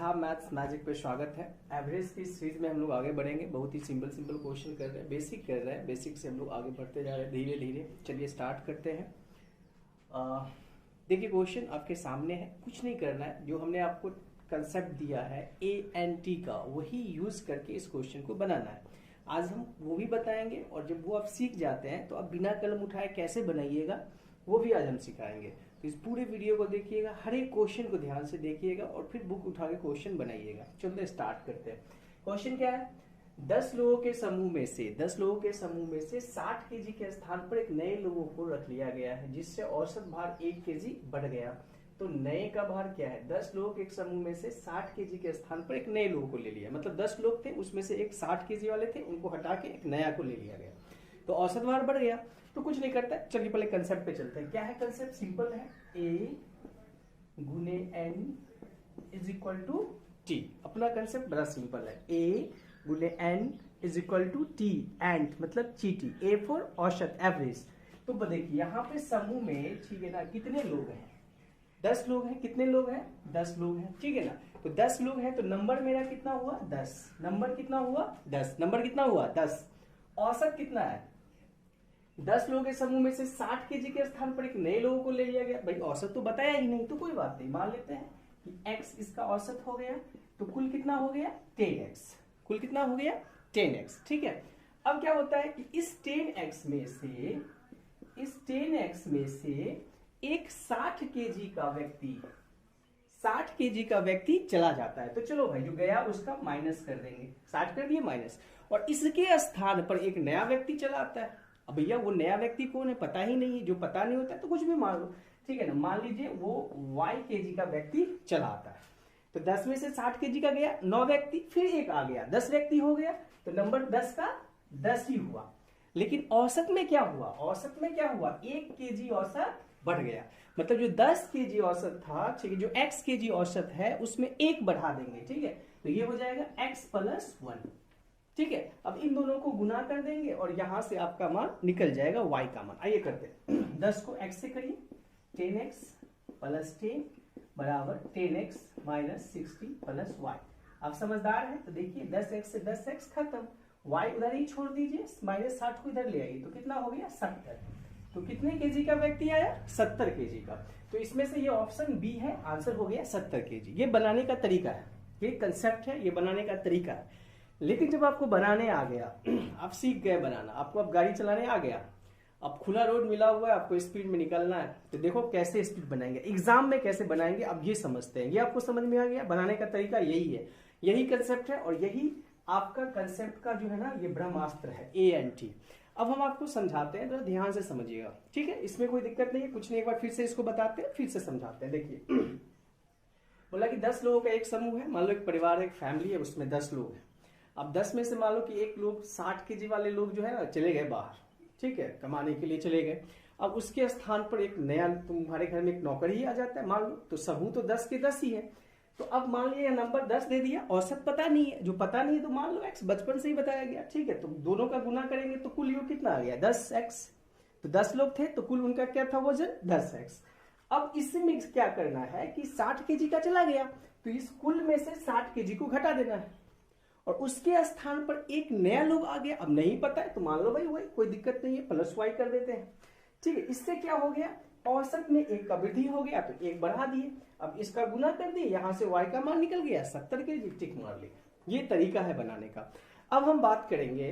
आधार maths magic पे स्वागत है। एवरेज की सीरीज में हम लोग आगे बढ़ेंगे। बहुत ही सिंपल क्वेश्चन कर रहे हैं, बेसिक कर रहे हैं। बेसिक से हम लोग आगे बढ़ते जा रहे हैं धीरे धीरे। चलिए स्टार्ट करते हैं। देखिए क्वेश्चन आपके सामने है, कुछ नहीं करना है। जो हमने आपको कंसेप्ट दिया है ANT का, वही यूज करके इस क्वेश्चन को बनाना है। आज हम वो भी बताएंगे और जब वो आप सीख जाते हैं तो आप बिना कलम उठाए कैसे बनाइएगा वो भी आज हम सिखाएंगे। तो इस पूरे वीडियो को देखिएगा, हर एक क्वेश्चन को ध्यान से देखिएगा और फिर बुक उठा के क्वेश्चन बनाइएगा। चलिए स्टार्ट करते हैं। क्वेश्चन क्या है? 10 लोगों के समूह में से 60 केजी के स्थान पर एक नए लोगों को रख लिया गया है, जिससे औसत भार 1 केजी बढ़ गया। तो नए का भार क्या है? 10 लोगों के एक समूह में से 60 केजी के स्थान पर एक नए लोगों को ले लिया। मतलब 10 लोग थे, उसमें से एक 60 केजी वाले थे, उनको हटा के एक नया को ले लिया गया, तो औसत भार बढ़ गया। तो कुछ नहीं करता है, चलिए पहले कंसेप्ट पे चलते हैं। क्या है कंसेप्ट? सिंपल है, A गुने N is equal to T। अपना कंसेप्ट बड़ा सिंपल है, A गुने N is equal to T। And मतलब चीटी, A फॉर औसत, एवरेज। तो देखिए यहाँ पे समूह में, ठीक है ना, कितने लोग हैं? 10 लोग हैं। कितने लोग हैं? 10 लोग हैं, ठीक है ना। तो 10 लोग हैं तो नंबर मेरा कितना हुआ? 10। नंबर कितना हुआ? 10। नंबर कितना हुआ? 10। औसत कितना है? 10 लोगों के समूह में से 60 केजी के स्थान पर एक नए लोगों को ले लिया गया। भाई औसत तो बताया ही नहीं, तो कोई बात नहीं, मान लेते हैं कि x इसका औसत हो गया। तो कुल कितना हो गया? 10x। कुल कितना हो गया? 10x, ठीक है। अब क्या होता है कि इस 10x में से एक 60 केजी का व्यक्ति चला जाता है। तो चलो भाई, जो गया उसका माइनस कर देंगे, 60 कर दिए माइनस, और इसके स्थान पर एक नया व्यक्ति चला आता है। अब भैया वो नया व्यक्ति कौन है पता ही नहीं है। जो पता नहीं होता है तो कुछ भी मान लो, ठीक है ना। मान लीजिए वो y केजी का व्यक्ति चला आता है। तो 10 में से 60 केजी का गया, 9 व्यक्ति, फिर एक आ गया, 10 व्यक्ति हो गया। तो नंबर 10 का 10 ही हुआ। लेकिन औसत में क्या हुआ? 1 केजी औसत बढ़ गया। मतलब जो 10 केजी औसत था, ठीक है, जो x केजी औसत है उसमें 1 बढ़ा देंगे, ठीक है। तो ये हो जाएगा x + 1, ठीक है। अब इन दोनों को गुना कर देंगे और यहां से आपका मान निकल जाएगा y का मान। आइए करते हैं। 10 को x से करिए, 10x + 10 बराबर 10x - 60 + y। आप समझदार हैं तो देखिए 10x से 10x खत्म, y उधर ही छोड़ दीजिए, -60 को इधर ले आइए, तो कितना हो गया? 70। तो कितने केजी का व्यक्ति आया? 70 केजी का। तो इसमें से ये ऑप्शन बी है, आंसर हो गया 70 केजी। ये बनाने का तरीका है, ये कंसेप्ट है, ये बनाने का तरीका है। लेकिन जब आपको बनाने आ गया, आप सीख गए बनाना, आपको अब गाड़ी चलाने आ गया, अब खुला रोड मिला हुआ है, आपको स्पीड में निकलना है, तो देखो कैसे स्पीड बनाएंगे, एग्जाम में कैसे बनाएंगे, अब ये समझते हैं। ये आपको समझ में आ गया, बनाने का तरीका यही है, यही कंसेप्ट है, और यही आपका कंसेप्ट का जो है ना, ये ब्रह्मास्त्र है, ANT। अब हम आपको समझाते हैं, तो ध्यान से समझिएगा, ठीक है। इसमें कोई दिक्कत नहीं है, कुछ नहीं, एक बार फिर से इसको बताते हैं, फिर से समझाते हैं। देखिए बोला कि 10 लोगों का एक समूह है। मान लो एक परिवार, एक फैमिली है, उसमें 10 लोग हैं। अब 10 में से मान लो कि एक लोग 60 केजी वाले लोग जो है ना चले गए बाहर, ठीक है, कमाने के लिए चले गए। अब उसके स्थान पर एक नया, तुम्हारे घर में एक नौकर ही आ जाता है मान लो, तो समूह तो 10 के 10 ही है। तो अब मान लिया नंबर 10 दे दिया, औसत पता नहीं है। जो पता नहीं है तो मान लो x बचपन से ही बताया गया, ठीक है। तो दोनों का गुना करेंगे तो कुल योग कितना आ गया? 10x। तो 10 लोग थे तो कुल उनका क्या था? वजन 10x। अब इसमें क्या करना है कि 60 केजी का चला गया, तो इस कुल में से 60 केजी को घटा देना है, और उसके स्थान पर एक नया लोग आ गया। अब नहीं पता है तो मान लो भाई वही, कोई दिक्कत नहीं है, +y कर देते हैं, ठीक है। इससे क्या हो गया? औसत में 1 का वृद्धि हो गया, तो 1 बढ़ा दिए। अब इसका गुना कर दिए, यहां से y का मान निकल गया 70 केजी, टिक मार लिया। ये तरीका है बनाने का। अब हम बात करेंगे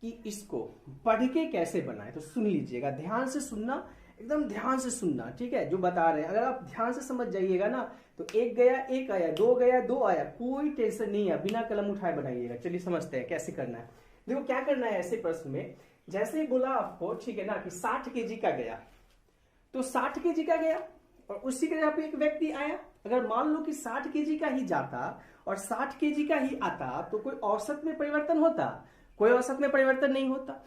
कि इसको पढ़ के कैसे बनाए। तो सुन लीजिएगा, ध्यान से सुनना, एकदम ध्यान से सुनना, ठीक है, जो बता रहे हैं। अगर आप ध्यान से समझ जाइएगा ना, तो 1 गया 1 आया, 2 गया 2 आया, कोई टेंशन नहीं है, बिना कलम उठाए बनाइएगा। चलिए समझते हैं कैसे करना है। देखो क्या करना है ऐसे प्रश्न में, जैसे ही बोला आपको, ठीक है ना, कि 60 केजी का गया, तो 60 केजी का गया और उसी के जगह पे एक व्यक्ति आया। अगर मान लो कि 60 केजी का ही जाता और 60 केजी का ही आता, तो कोई औसत में परिवर्तन होता? कोई औसत में परिवर्तन नहीं होता।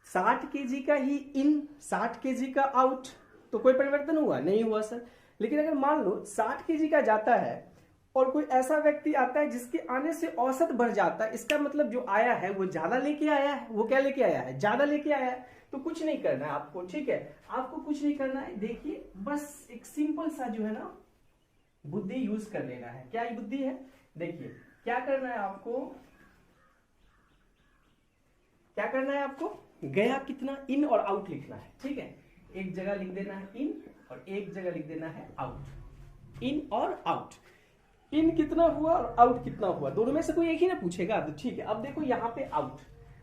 60 केजी का ही इन, 60 केजी का आउट, तो कोई परिवर्तन हुआ? नहीं हुआ सर। लेकिन अगर मान लो 60 केजी का जाता है और कोई ऐसा व्यक्ति आता है जिसके आने से औसत बढ़ जाता है, इसका मतलब जो आया है वो ज्यादा लेके आया है। वो क्या लेके आया है? ज्यादा लेके आया है। तो कुछ नहीं करना है आपको, ठीक है, आपको कुछ नहीं करना है। देखिए बस एक सिंपल सा जो है ना, बुद्धि यूज कर लेना है। क्या ये बुद्धि है? देखिए क्या करना है आपको, क्या करना है आपको, गया कितना, इन और आउट लिखना है। ठीक है, एक जगह लिख देना है इन और एक जगह लिख देना है आउट। इन और आउट, इन कितना हुआ और आउट कितना हुआ, दोनों में से कोई एक ही ना पूछेगा। तो ठीक है, अब देखो यहाँ पे आउट,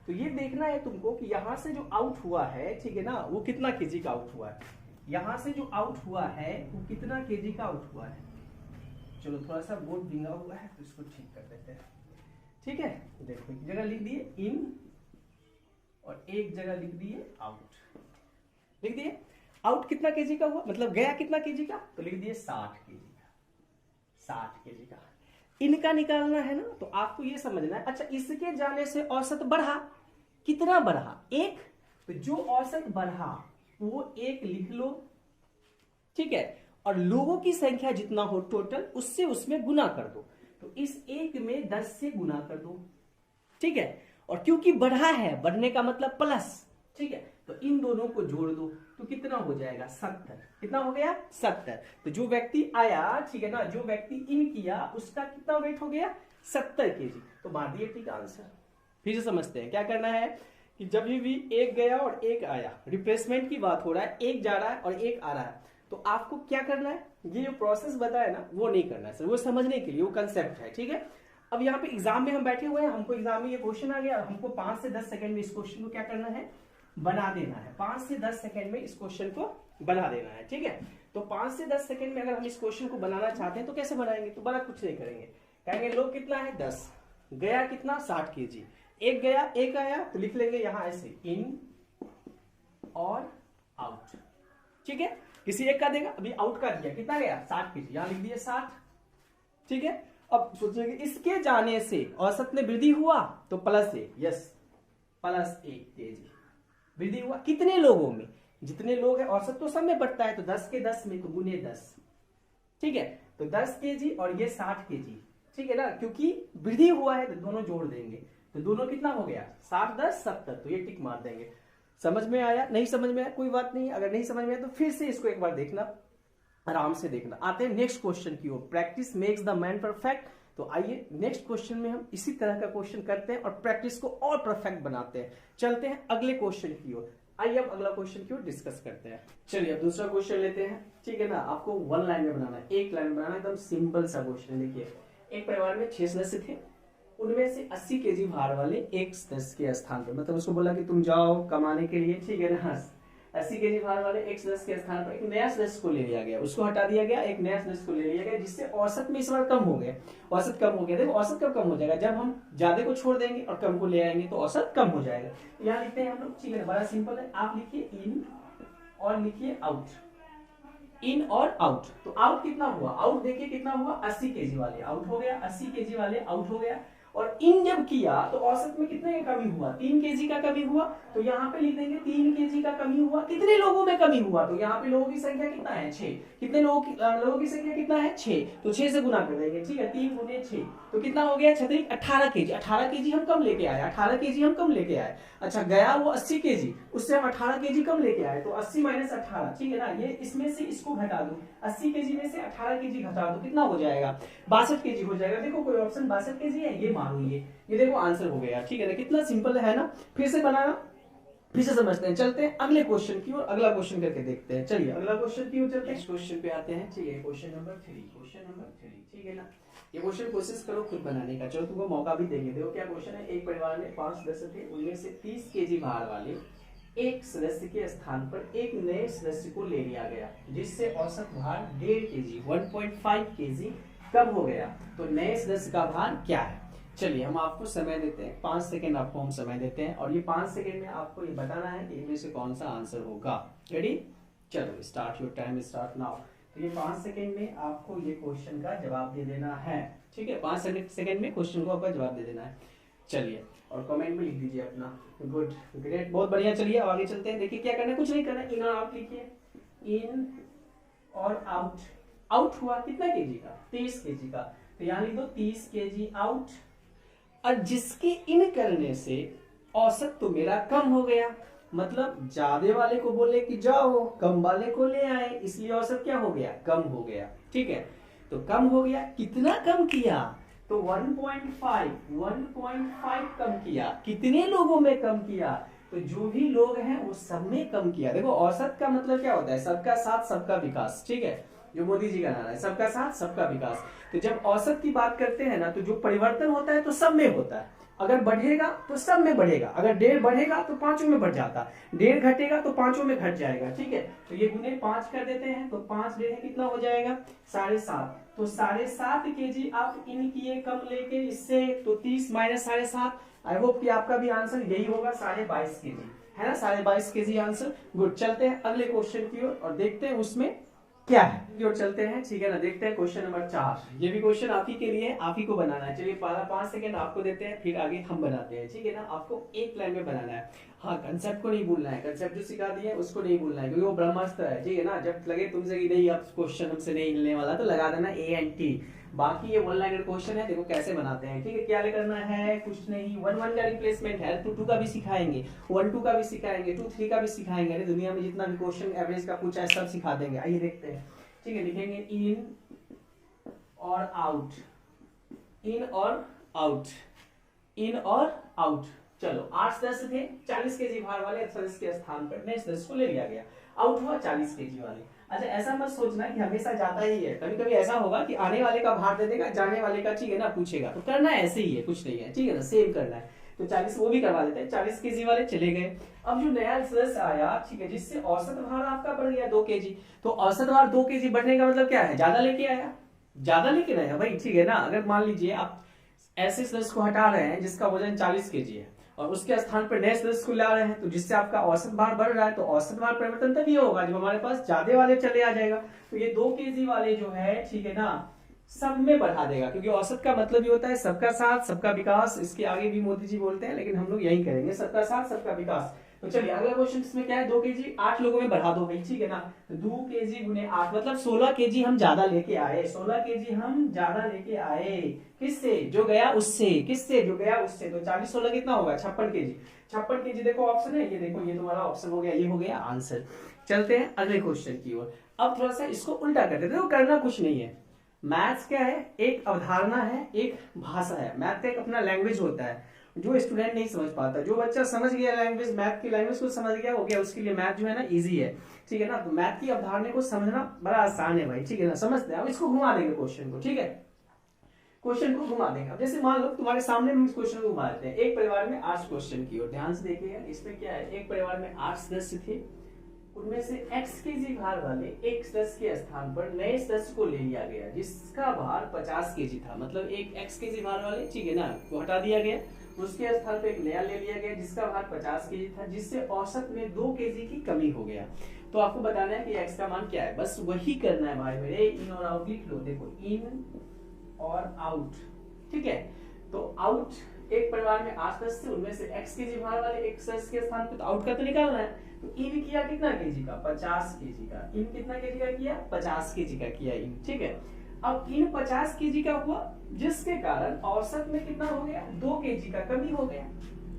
तो ये देखना है तुमको कि यहां से जो आउट हुआ है, ठीक है ना, वो कितना केजी का आउट हुआ है। यहां से जो आउट हुआ है वो कितना केजी का आउट हुआ है। चलो थोड़ा सा बोर्ड भींगा हुआ है तो इसको ठीक कर देते हैं। ठीक है, देखो एक जगह लिख दिए इन और एक जगह लिख दिए आउट। लिख दिए आउट कितना केजी का हुआ, मतलब गया कितना केजी का, तो लिख दिए 60 केजी का, 60 केजी का। इनका निकालना है ना, तो आपको ये समझना है। अच्छा, इसके जाने से औसत बढ़ा, कितना बढ़ा, एक, तो जो औसत बढ़ा वो एक लिख लो। ठीक है, और लोगों की संख्या जितना हो टोटल उससे उसमें गुना कर दो, तो इस एक में 10 से गुना कर दो। ठीक है, और क्योंकि बढ़ा है, बढ़ने का मतलब प्लस, ठीक है, तो इन दोनों को जोड़ दो तो कितना हो जाएगा 70। कितना हो गया 70। तो जो व्यक्ति आया, ठीक है ना, जो व्यक्ति इन किया उसका कितना वेट हो गया 70 केजी। तो मार दिए ठीक आंसर। फिर से समझते हैं क्या करना है कि जब भी एक गया और एक आया, रिप्लेसमेंट की बात हो रहा है, एक जा रहा है और एक आ रहा है, तो आपको क्या करना है, ये जो प्रोसेस बताया ना वो नहीं करना है सर, वो समझने के लिए, वो कंसेप्ट है। ठीक है, अब यहाँ पे एग्जाम में हम बैठे हुए हैं, हमको एग्जाम में ये क्वेश्चन आ गया, हमको 5 से 10 सेकंड में इस क्वेश्चन को क्या करना है, बना देना है। 5 से 10 सेकंड में इस क्वेश्चन को बना देना है। ठीक है, तो 5 से 10 सेकंड में अगर हम इस क्वेश्चन को बनाना चाहते हैं तो कैसे बनाएंगे, तो बड़ा कुछ नहीं करेंगे, कहेंगे लोग कितना है 10, गया कितना 60 केजी, एक गया एक आया, तो लिख लेंगे यहां ऐसे इन और आउट। ठीक है, किसी एक का देगा, अभी आउट का दिया कितना गया 60 केजी, यहां लिख दिए 60। ठीक है, अब सोचेंगे इसके जाने से औसत में वृद्धि हुआ तो +1, यस +1 केजी वृद्धि हुआ। कितने लोगों में, जितने लोग हैं, औसत तो सब में बढ़ता है, तो 10 के 10 में तो गुने 10। ठीक है, तो 10 केजी और ये 60 केजी। ठीक है ना, क्योंकि वृद्धि हुआ है तो दोनों जोड़ देंगे, तो दोनों कितना हो गया 60 10 70, तो ये टिक मार देंगे। समझ में आया, नहीं समझ में आया कोई बात नहीं, अगर नहीं समझ में आया तो फिर से इसको एक बार देखना, आराम से देखना। आते हैं नेक्स्ट क्वेश्चन की ओर, practice makes the man perfect. तो आइए नेक्स्ट क्वेश्चन में हम इसी तरह का क्वेश्चन करते हैं और प्रैक्टिस को और परफेक्ट बनाते हैं। चलते हैं अगले क्वेश्चन की ओर। आइए अब अगला क्वेश्चन की ओर डिस्कस करते हैं। चलिए अब दूसरा क्वेश्चन लेते हैं। ठीक है ना, आपको 1 लाइन में बनाना है, एक लाइन में बनाना है, एकदम सिंपल सा क्वेश्चन। देखिए, एक परिवार में 6 सदस्य थे, उनमें से 80 केजी भार वाले एक सदस्य के स्थान पर, मतलब उसको बोला कि तुम जाओ कमाने के लिए, ठीक है ना, 80 केजी भार वाले एक सदस्य के स्थान पर एक नया सदस्य को ले लिया गया, उसको हटा दिया गया, एक नया सदस्य को ले लिया गया, जिससे औसत में इस बार कम हो गया। औसत कम हो गया, देखो औसत कब कम हो जाएगा, जब हम ज्यादा को छोड़ देंगे और कम को ले आएंगे तो औसत कम हो जाएगा। यहाँ लिखते हैं हम लोग, ठीक है, बड़ा सिंपल है, आप लिखिए इन और लिखिए आउट। इन और आउट, तो आउट कितना हुआ, आउट देखिए कितना हुआ 80 केजी वाले आउट हो गया, 80 केजी वाले आउट हो गया। और इन जब किया तो औसत में कितने का कमी हुआ, 3 केजी का कमी हुआ, तो यहाँ पे लिख देंगे 3 केजी का कमी हुआ। कितने लोगों में कमी हुआ, तो यहाँ पे लोगों की संख्या कितना है 6, कितने लोगों की संख्या कितना है 6, तो 6 से गुना कर देंगे। ठीक है, 3 गुने 6 तो कितना हो गया छतरी 18 केजी। 18 केजी हम कम लेके आए, 18 केजी हम कम लेके आए। अच्छा, गया वो 80 केजी, उससे हम 18 केजी कम लेके आए, तो 80 - 18, ठीक है ना, ये इसमें से इसको घटा दो, 80 केजी में से 18 केजी घटा दो, कितना हो जाएगा 62 केजी हो जाएगा। देखो कोई ऑप्शन 62 केजी है, ये मानो, ये देखो आंसर हो गया। ठीक है ना, कितना सिंपल है ना, फिर से बनाना, फिर से समझते हैं। चलते हैं अगले क्वेश्चन की ओर, अगला क्वेश्चन करके देखते हैं। चलिए अगला क्वेश्चन की ओर चलते हैं, नेक्स्ट क्वेश्चन पे आते हैं। ठीक है, क्वेश्चन नंबर 3, ठीक है ना, ये क्वेश्चन कोशिश करो खुद बनाने का, चलो तुमको मौका भी देंगे। देखो क्या क्वेश्चन है, एक परिवार में 5 सदस्य थे, उनमें से 30 केजी भार वाले एक सदस्य के स्थान पर एक नए सदस्य को ले लिया गया, जिससे औसत भार 1.5 केजी 1.5 केजी कम हो गया, तो नए सदस्य का भार क्या है। चलिए हम आपको समय देते हैं, 5 सेकंड आपको हम समय देते हैं, और ये 5 सेकंड में आपको ये बताना है कि इनमें से कौन सा आंसर होगा। रेडी, चलो start, your time start now. तो ये 5 सेकंड में आपको ये क्वेश्चन का जवाब दे देना है। ठीक है, 5 सेकंड में क्वेश्चन को आपका जवाब दे देना है। चलिए, और कमेंट में लिख दीजिए अपना, गुड, ग्रेट, बहुत बढ़िया। चलिए अब आगे चलते हैं। देखिए क्या करना है, कुछ नहीं करना है, इन और आउट लिखिए, इन और आउट। आउट हुआ कितना केजी का 30 केजी का, तो यहाँ लिख दो 30 केजी आउट, और जिसके इन करने से औसत तो मेरा कम हो गया, मतलब ज्यादा वाले को बोले कि जाओ, कम वाले को ले आए, इसलिए औसत क्या हो गया, कम हो गया। ठीक है, तो कम हो गया, कितना कम किया, तो 1.5 कम किया। कितने लोगों में कम किया, तो जो भी लोग हैं वो सब में कम किया। देखो औसत का मतलब क्या होता है, सबका साथ सबका विकास, ठीक है, जो मोदी जी का नारा है, सबका साथ सबका विकास। तो जब औसत की बात करते हैं ना, तो जो परिवर्तन होता है तो सब में होता है। अगर बढ़ेगा तो सब में बढ़ेगा, अगर 1.5 बढ़ेगा तो 5 में बढ़ जाता, 1.5 घटेगा तो 5 में घट जाएगा, ठीक है। तो ये गुने 5 कर देते हैं, तो 5 1.5 कितना हो जाएगा, 7.5। तो 7.5 kg आप इन किए कम लेके इससे, तो 30 माइनस 7.5। आई होप कि आपका भी आंसर यही होगा, 22.5 kg, है ना, 22.5 kg आंसर। गुड, चलते हैं अगले क्वेश्चन की ओर और देखते हैं उसमें क्या है, की ओर चलते हैं, ठीक है ना। देखते हैं क्वेश्चन नंबर 4। ये भी क्वेश्चन आप ही के लिए, आप ही को बनाना है। चलिए पहला 5 सेकंड आपको देते हैं, फिर आगे हम बनाते हैं, ठीक है ना। आपको एक लाइन में बनाना है, हाँ, कंसेप्ट को नहीं भूलना है, कंसेप्ट जो सिखा दिए उसको नहीं भूलना है, क्योंकि वो ब्रह्मास्त्र है, ठीक है ना। जब लगे तुमसे कि नहीं अब क्वेश्चन हमसे नहीं हिलने वाला, तो लगा देना ANT। बाकी ये 1 लाइनर क्वेश्चन है, देखो कैसे बनाते हैं, ठीक है। क्या करना है, कुछ नहीं, 1 का रिप्लेसमेंट है, 2 का भी सिखाएंगे, 1 का भी सिखाएंगे, 2 3 का भी सिखाएंगे। अरे दुनिया में जितना भी क्वेश्चन एवरेज का पूछा है सब सिखा देंगे। आइए देखते हैं, ठीक है। लिखेंगे इन और आउट, इन और आउट, इन और आउट। चलो 8 सदस्य थे, 40 kg भार वाले सदस्य के स्थान पर नए सदस्य को ले लिया गया, आउट हुआ 40 kg वाले। अच्छा ऐसा मत सोचना कि हमेशा जाता ही है, कभी कभी ऐसा होगा कि आने वाले का भार दे देगा, जाने वाले का, ठीक है ना, पूछेगा। तो करना ऐसे ही है, कुछ नहीं है, ठीक है ना, सेम करना है। तो 40 वो भी करवा देते हैं, 40 kg वाले चले गए। अब जो नया सदस्य आया, ठीक है, जिससे औसत भार आपका बढ़ गया 2 kg। तो औसत भार 2 kg बढ़ने का मतलब क्या है, ज्यादा लेके आया, ज्यादा लेके आया भाई, ठीक है ना। अगर मान लीजिए आप ऐसे सदस्य को हटा रहे हैं जिसका वजन 40 kg है, और उसके स्थान पर नए सदस्य को ला रहे हैं, तो जिससे आपका औसत भार बढ़ रहा है, तो औसत भार परिवर्तन तभी होगा जब हमारे पास ज्यादा वाले चले आ जाएगा। तो ये 2 kg वाले जो है, ठीक है ना, सब में बढ़ा देगा, क्योंकि औसत का मतलब ही होता है सबका साथ सबका विकास। इसके आगे भी मोदी जी बोलते हैं, लेकिन हम लोग यही करेंगे, सबका साथ सबका विकास। तो चलिए अगला क्वेश्चन इसमें क्या है, 2 kg 8 लोगों में बढ़ा दो भाई, ठीक है ना। तो 2 kg गुने 8 मतलब 16 kg हम ज्यादा लेके आए, 16 kg हम ज्यादा लेके आए। किससे, जो गया उससे, किससे, जो गया उससे। तो 40 16 कितना होगा, 56 kg। 56 kg देखो ऑप्शन है, ये देखो, ये तुम्हारा ऑप्शन हो गया, ये हो गया आंसर। चलते हैं अगले क्वेश्चन की ओर। अब थोड़ा सा इसको उल्टा करते हैं, करना कुछ नहीं है। मैथ्स क्या है, एक अवधारणा है, एक भाषा है। मैथ का एक अपना लैंग्वेज होता है, जो स्टूडेंट नहीं समझ पाता, जो बच्चा समझ गया लैंग्वेज, मैथ की लैंग्वेज को समझ गया, हो गया उसके लिए मैथ जो है ना इजी है, ठीक है ना। तो मैथ की अवधारणा को समझना बड़ा आसान है भाई, ठीक है ना, समझते हैं। अब इसको घुमा देंगे क्वेश्चन को, ठीक है, क्वेश्चन को घुमा देंगे। अब जैसे मान लो तुम्हारे सामने हम इस क्वेश्चन को घुमा देते हैं, एक परिवार में 8 क्वेश्चन की ओर ध्यान से देखिएगा। इसमें क्या है, एक परिवार में 8 सदस्य थे, उनमें से x kg भार वाले एक सदस्य के स्थान पर नए सदस्य को ले लिया गया, जिसका भार 50 kg था। मतलब एक x kg भार वाले, ठीक है ना, को हटा दिया गया, उसके स्थान पर एक नया ले लिया गया जिसका भार 50 kg था, जिससे औसत में 2 kg की कमी हो गया। तो आपको बताना है कि x का मान क्या है, बस वही करना है भाई मेरे। इन और आउट लिख लो, देखो इन और आउट, ठीक है। तो आउट, एक परिवार में 8 सदस्य, उनमें से x kg भार वाले एक सदस्य के स्थान पर, तो आउट का तो निकालना है। तो इन किया कितना केजी का, 50 केजी का। इन कितना केजी का किया, 50 केजी का किया इन, ठीक है। अब इन 50 केजी का हुआ, जिसके कारण औसत में कितना हो गया, 2 केजी का कमी हो गया,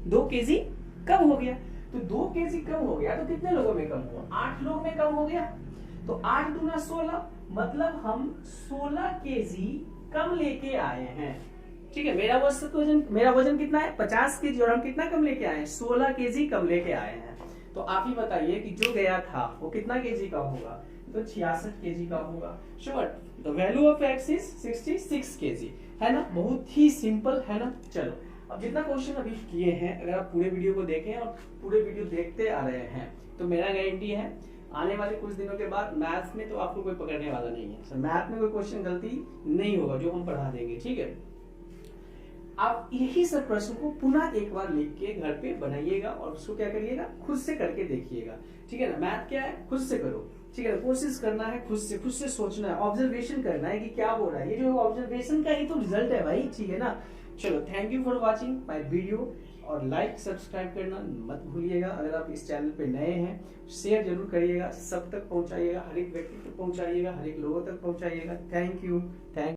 2 केजी कम हो गया। तो 2 केजी कम हो गया, तो कितने लोगों में कम हुआ, 8 लोग में कम हो गया। तो 8 दूना 16, मतलब हम 16 केजी कम लेके आए हैं, ठीक है। मेरा वजन कितना है, 50 केजी, और हम कितना कम लेके आए हैं, 16 केजी कम लेके आए हैं। तो आप ही बताइए कि जो गया था वो कितना केजी का होगा, तो 66 केजी का होगा। Sure, the value of x is 66 KG, है ना, बहुत ही सिंपल है ना। चलो अब जितना क्वेश्चन अभी किए हैं, अगर आप पूरे वीडियो को देखें और पूरे वीडियो देखते आ रहे हैं, तो मेरा गारंटी है आने वाले कुछ दिनों के बाद मैथ्स में तो आपको कोई पकड़ने वाला नहीं है। मैथ में कोई क्वेश्चन गलती नहीं होगा जो हम पढ़ा देंगे, ठीक है। आप यही सब प्रश्न को पुनः एक बार लिख के घर पे बनाइएगा और उसको क्या करिएगा, खुद से करके देखिएगा, ठीक है ना। मैथ क्या है, खुद से करो, ठीक है ना। कोशिश करना है खुद से सोचना है, ऑब्जर्वेशन करना है कि क्या हो रहा है। ये जो ऑब्जर्वेशन का ही तो रिजल्ट है भाई, ठीक है ना। चलो, thank you for watching my video, और लाइक सब्सक्राइब करना मत भूलिएगा। अगर आप इस चैनल पे नए हैं, शेयर जरूर करिएगा, सब तक पहुंचाइएगा, हर एक व्यक्ति तक पहुंचाइएगा, हर एक लोगों तक पहुंचाइएगा। Thank you.